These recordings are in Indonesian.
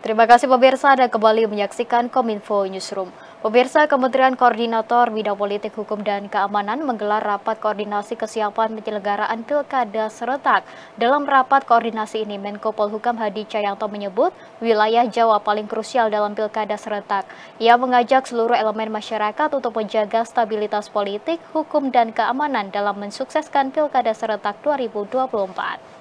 Terima kasih pemirsa, Anda kembali menyaksikan Kominfo Newsroom. Pemirsa, Kementerian Koordinator Bidang Politik, Hukum, dan Keamanan menggelar rapat koordinasi kesiapan penyelenggaraan Pilkada serentak. Dalam rapat koordinasi ini, Menko Polhukam Hadi Cahyanto menyebut wilayah Jawa paling krusial dalam Pilkada serentak. Ia mengajak seluruh elemen masyarakat untuk menjaga stabilitas politik, hukum, dan keamanan dalam mensukseskan Pilkada serentak 2024.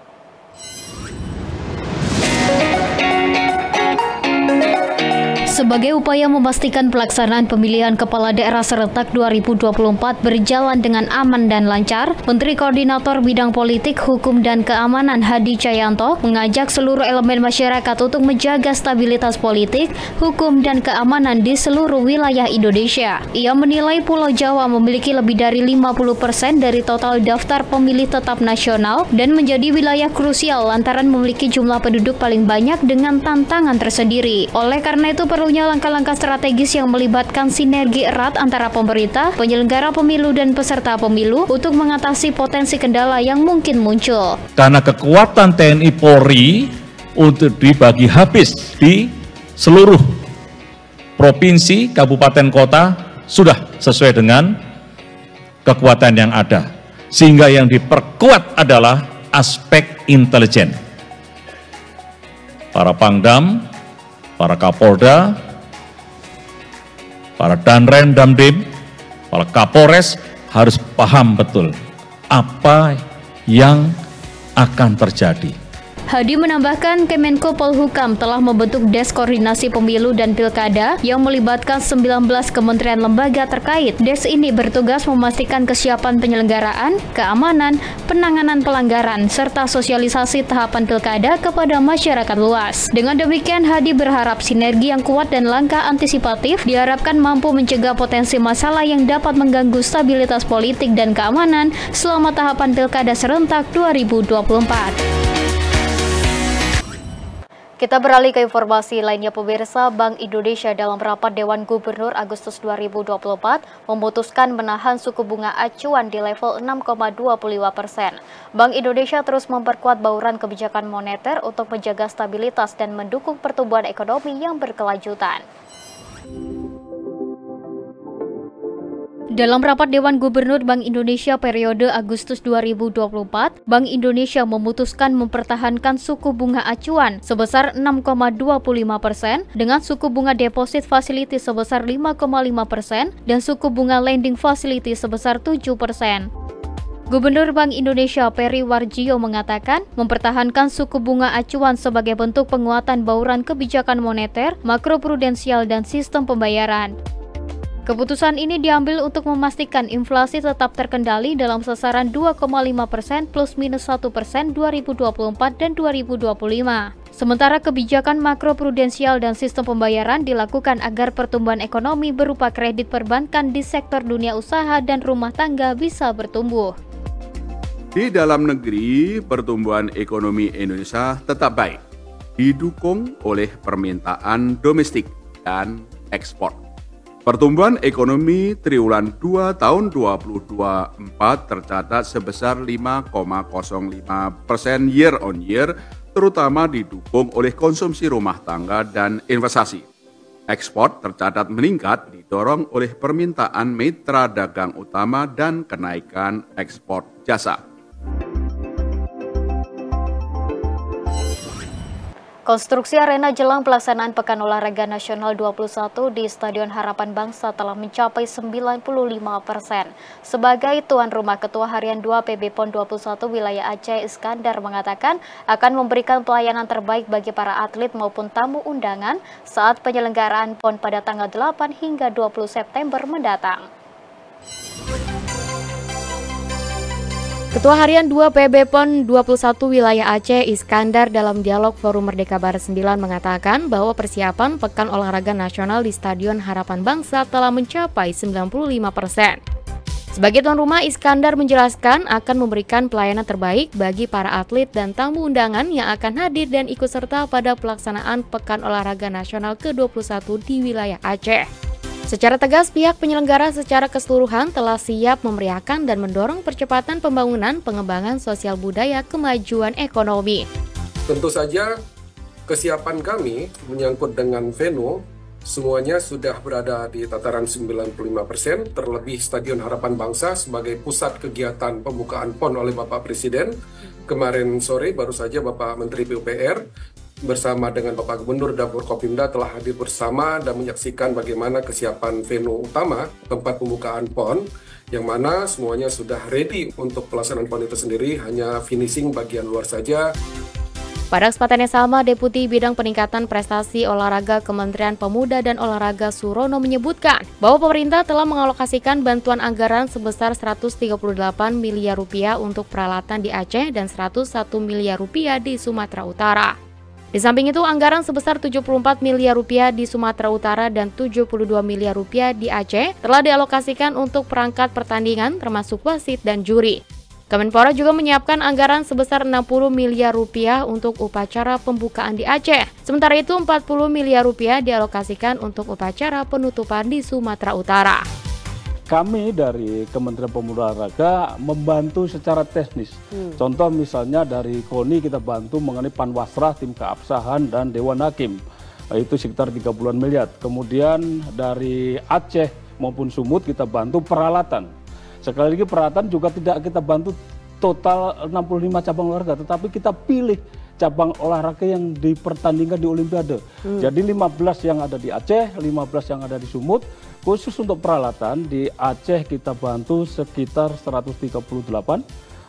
Sebagai upaya memastikan pelaksanaan pemilihan kepala daerah serentak 2024 berjalan dengan aman dan lancar, Menteri Koordinator Bidang Politik, Hukum, dan Keamanan Hadi Cahyanto mengajak seluruh elemen masyarakat untuk menjaga stabilitas politik, hukum, dan keamanan di seluruh wilayah Indonesia. Ia menilai Pulau Jawa memiliki lebih dari 50% dari total daftar pemilih tetap nasional dan menjadi wilayah krusial lantaran memiliki jumlah penduduk paling banyak dengan tantangan tersendiri. Oleh karena itu perlunya langkah-langkah strategis yang melibatkan sinergi erat antara pemerintah, penyelenggara pemilu, dan peserta pemilu untuk mengatasi potensi kendala yang mungkin muncul. Karena kekuatan TNI Polri untuk dibagi habis di seluruh provinsi, kabupaten, kota sudah sesuai dengan kekuatan yang ada. Sehingga yang diperkuat adalah aspek intelijen. Para Pangdam, para Kapolda, para Danrem, Damdim, para Kapolres harus paham betul apa yang akan terjadi. Hadi menambahkan Kemenko Polhukam telah membentuk Des Koordinasi Pemilu dan Pilkada yang melibatkan 19 kementerian lembaga terkait. Des ini bertugas memastikan kesiapan penyelenggaraan, keamanan, penanganan pelanggaran, serta sosialisasi tahapan pilkada kepada masyarakat luas. Dengan demikian, Hadi berharap sinergi yang kuat dan langkah antisipatif diharapkan mampu mencegah potensi masalah yang dapat mengganggu stabilitas politik dan keamanan selama tahapan Pilkada serentak 2024. Kita beralih ke informasi lainnya pemirsa. Bank Indonesia dalam rapat Dewan Gubernur Agustus 2024 memutuskan menahan suku bunga acuan di level 6,25%. Bank Indonesia terus memperkuat bauran kebijakan moneter untuk menjaga stabilitas dan mendukung pertumbuhan ekonomi yang berkelanjutan. Dalam rapat Dewan Gubernur Bank Indonesia periode Agustus 2024, Bank Indonesia memutuskan mempertahankan suku bunga acuan sebesar 6,25% dengan suku bunga deposit facility sebesar 5,5% dan suku bunga lending facility sebesar 7%. Gubernur Bank Indonesia Peri Warjio mengatakan mempertahankan suku bunga acuan sebagai bentuk penguatan bauran kebijakan moneter, makroprudensial, dan sistem pembayaran. Keputusan ini diambil untuk memastikan inflasi tetap terkendali dalam sasaran 2,5% plus minus 1% 2024 dan 2025. Sementara kebijakan makroprudensial dan sistem pembayaran dilakukan agar pertumbuhan ekonomi berupa kredit perbankan di sektor dunia usaha dan rumah tangga bisa bertumbuh. Di dalam negeri, pertumbuhan ekonomi Indonesia tetap baik, didukung oleh permintaan domestik dan ekspor. Pertumbuhan ekonomi triwulan 2 tahun 2024 tercatat sebesar 5,05% year on year, terutama didukung oleh konsumsi rumah tangga dan investasi. Ekspor tercatat meningkat didorong oleh permintaan mitra dagang utama dan kenaikan ekspor jasa. Konstruksi arena jelang pelaksanaan Pekan Olahraga Nasional 21 di Stadion Harapan Bangsa telah mencapai 95%. Sebagai tuan rumah, Ketua Harian 2 PB PON 21 Wilayah Aceh Iskandar mengatakan akan memberikan pelayanan terbaik bagi para atlet maupun tamu undangan saat penyelenggaraan PON pada tanggal 8 hingga 20 September mendatang. Ketua Harian 2 PB PON 21 Wilayah Aceh Iskandar dalam dialog Forum Merdeka Barat 9 mengatakan bahwa persiapan Pekan Olahraga Nasional di Stadion Harapan Bangsa telah mencapai 95%. Sebagai tuan rumah, Iskandar menjelaskan akan memberikan pelayanan terbaik bagi para atlet dan tamu undangan yang akan hadir dan ikut serta pada pelaksanaan Pekan Olahraga Nasional ke-21 di wilayah Aceh. Secara tegas, pihak penyelenggara secara keseluruhan telah siap memeriahkan dan mendorong percepatan pembangunan, pengembangan sosial budaya, kemajuan ekonomi. Tentu saja Kesiapan kami menyangkut dengan venue, semuanya sudah berada di tataran 95%, terlebih Stadion Harapan Bangsa sebagai pusat kegiatan pembukaan PON oleh Bapak Presiden. Kemarin sore baru saja Bapak Menteri PUPR bersama dengan Bapak Gubernur dan Forkopimda telah hadir bersama dan menyaksikan bagaimana kesiapan venue utama tempat pembukaan PON, yang mana semuanya sudah ready untuk pelaksanaan PON itu sendiri, hanya finishing bagian luar saja. Pada kesempatan yang sama, Deputi Bidang Peningkatan Prestasi Olahraga Kementerian Pemuda dan Olahraga Surono menyebutkan bahwa pemerintah telah mengalokasikan bantuan anggaran sebesar 138 miliar rupiah untuk peralatan di Aceh dan 101 miliar rupiah di Sumatera Utara. Di samping itu, anggaran sebesar 74 miliar rupiah di Sumatera Utara dan 72 miliar rupiah di Aceh telah dialokasikan untuk perangkat pertandingan termasuk wasit dan juri. Kemenpora juga menyiapkan anggaran sebesar 60 miliar rupiah untuk upacara pembukaan di Aceh. Sementara itu 40 miliar rupiah dialokasikan untuk upacara penutupan di Sumatera Utara. Kami dari Kementerian Pemuda dan Olahraga membantu secara teknis. Contoh misalnya dari KONI kita bantu mengenai Panwasrah, tim keabsahan, dan Dewan Hakim. Itu sekitar 30 miliar. Kemudian dari Aceh maupun Sumut kita bantu peralatan. Sekali lagi peralatan juga tidak kita bantu total 65 cabang olahraga, tetapi kita pilih cabang olahraga yang dipertandingkan di Olimpiade. Jadi 15 yang ada di Aceh, 15 yang ada di Sumut. Khusus untuk peralatan di Aceh kita bantu sekitar 138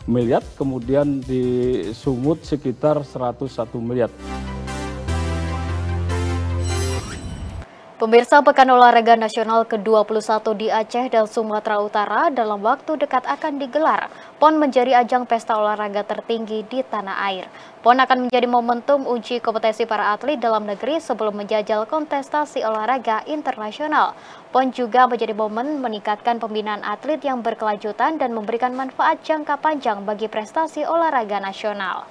miliar, kemudian di Sumut sekitar 101 miliar. Pemirsa, Pekan Olahraga Nasional ke-21 di Aceh dan Sumatera Utara dalam waktu dekat akan digelar. PON menjadi ajang pesta olahraga tertinggi di tanah air. PON akan menjadi momentum uji kompetensi para atlet dalam negeri sebelum menjajal kontestasi olahraga internasional. PON juga menjadi momen meningkatkan pembinaan atlet yang berkelanjutan dan memberikan manfaat jangka panjang bagi prestasi olahraga nasional.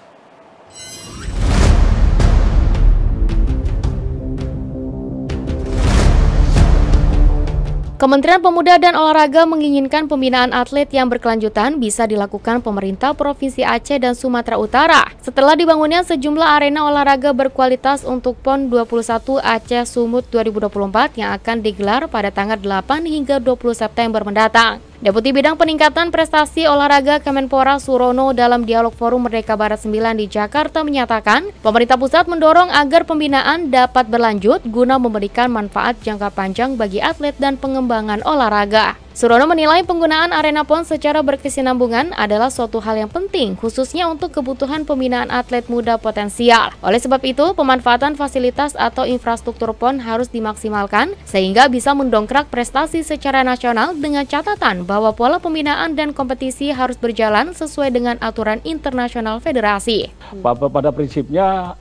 Kementerian Pemuda dan Olahraga menginginkan pembinaan atlet yang berkelanjutan bisa dilakukan pemerintah Provinsi Aceh dan Sumatera Utara setelah dibangunnya sejumlah arena olahraga berkualitas untuk PON 21 Aceh Sumut 2024 yang akan digelar pada tanggal 8 hingga 20 September mendatang. Deputi Bidang Peningkatan Prestasi Olahraga Kemenpora Surono dalam dialog Forum Merdeka Barat 9 di Jakarta menyatakan, pemerintah pusat mendorong agar pembinaan dapat berlanjut guna memberikan manfaat jangka panjang bagi atlet dan pengembangan olahraga. Surono menilai penggunaan arena PON secara berkesinambungan adalah suatu hal yang penting, khususnya untuk kebutuhan pembinaan atlet muda potensial. Oleh sebab itu, pemanfaatan fasilitas atau infrastruktur PON harus dimaksimalkan sehingga bisa mendongkrak prestasi secara nasional dengan catatan bahwa pola pembinaan dan kompetisi harus berjalan sesuai dengan aturan internasional federasi. Pada prinsipnya,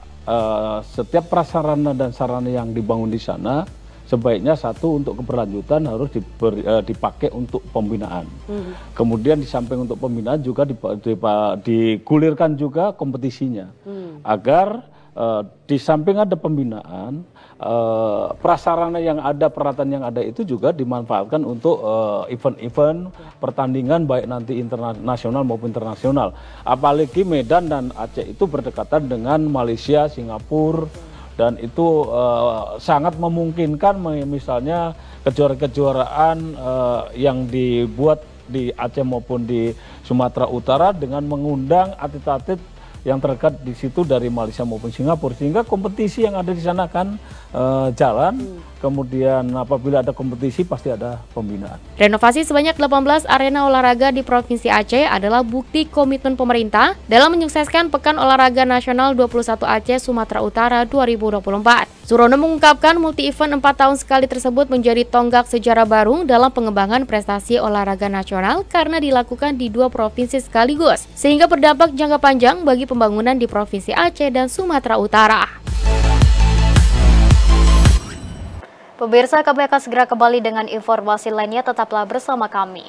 setiap prasarana dan sarana yang dibangun di sana sebaiknya satu untuk keberlanjutan harus dipakai untuk pembinaan. Kemudian di samping untuk pembinaan juga digulirkan juga kompetisinya. Agar di samping ada pembinaan, prasarana yang ada, peralatan yang ada itu juga dimanfaatkan untuk event-event pertandingan baik nanti internasional maupun internasional. Apalagi Medan dan Aceh itu berdekatan dengan Malaysia, Singapura, dan itu sangat memungkinkan misalnya kejuaraan-kejuaraan yang dibuat di Aceh maupun di Sumatera Utara dengan mengundang atlet-atlet yang terdekat di situ dari Malaysia maupun Singapura, sehingga kompetisi yang ada di sana kan jalan. Kemudian apabila ada kompetisi pasti ada pembinaan. Renovasi sebanyak 18 arena olahraga di Provinsi Aceh adalah bukti komitmen pemerintah dalam menyukseskan Pekan Olahraga Nasional 21 Aceh Sumatera Utara 2024. Surono mengungkapkan multi-event 4 tahun sekali tersebut menjadi tonggak sejarah baru dalam pengembangan prestasi olahraga nasional karena dilakukan di 2 provinsi sekaligus, sehingga berdampak jangka panjang bagi pembangunan di Provinsi Aceh dan Sumatera Utara. Pemirsa, kami akan segera kembali dengan informasi lainnya, tetaplah bersama kami.